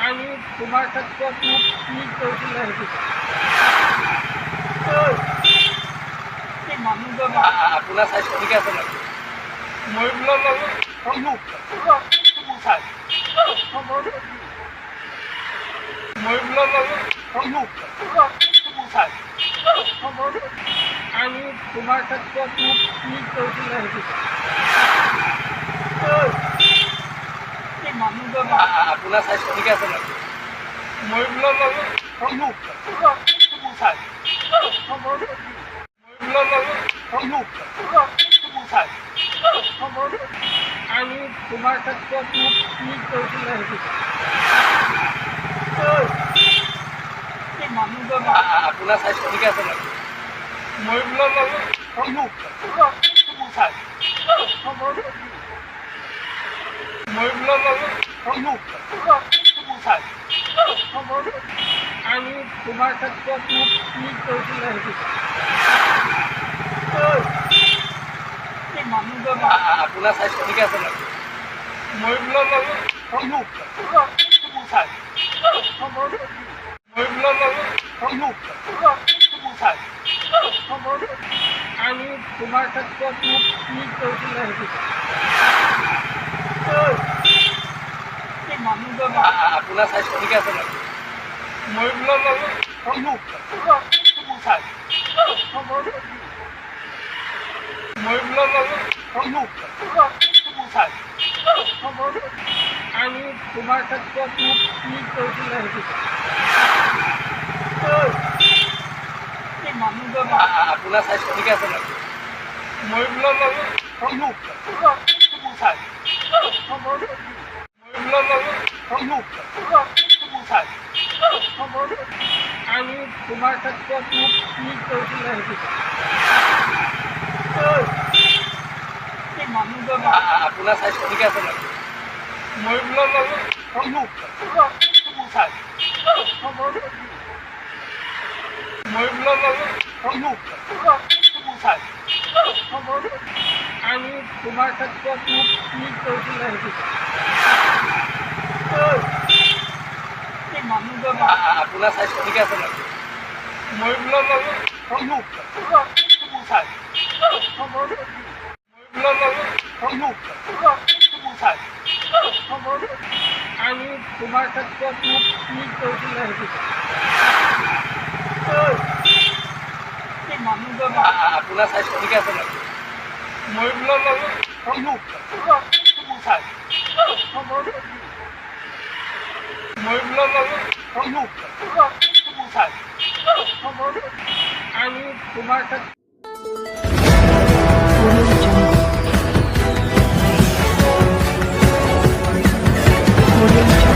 আৰু তোমাৰ ক্ষেত্ৰত মোক কি কৰিছিলে সেইটো মানুহজন আপোনাৰ স্বাস্থ্য ঠিকে আছে নেকি? মই বোলে মই বোলে আৰু তোমাৰ ক্ষেত্ৰত মোক কি কৰিছিলে সেইটো মানুহজন আপোনাৰ স্বাস্থ্য ঠিকে আছে নেকি? মই বোলে আৰু তোমাৰ ক্ষেত্ৰত মোক কি কৰিছিলে সেইটো মানুহজন আপোনাৰ স্বাস্থ্য ঠিকে আছে নেকি? মই বোলে আৰু তোমাৰ ক্ষেত্ৰত মোক কি কৰিছিলে সেইটো মানুহজন আপোনাৰ স্বাস্থ্য ঠিকে আছে নেকি? মই বোলে আৰু তোমাৰ ক্ষেত্ৰত মোক কি কৰিছিলে সেইটো মানুহজন আপোনাৰ স্বাস্থ্য ঠিকে আছে নেকি? মই বোলে আৰু তোমাৰ ক্ষেত্ৰত মোক কি কৰিছিলে সেইটো মানুহজন আপোনাৰ স্বাস্থ্য ঠিকে আছে নেকি? মই বোলে আৰু তোমাৰ ক্ষেত্ৰত মোক কি কৰিছিলে সেইটো মানুহজন আপোনাৰ স্বাস্থ্য ঠিকে আছে নেকি? মই বোলে আৰু তোমাৰ ক্ষেত্ৰত মোক কি কৰিছিলে সেইটো মানুহজন আপোনাৰ স্বাস্থ্য ঠিকে আছে নেকি? মই বোলে আৰু তোমাৰ ক্ষেত্ৰত মোক কি কৰিছিলে সেইটো মানুহজন আপোনাৰ স্বাস্থ্য ঠিকে আছে নেকি? মই বোলে আৰু তোমাৰ ক্ষেত্ৰত Audio Jungle.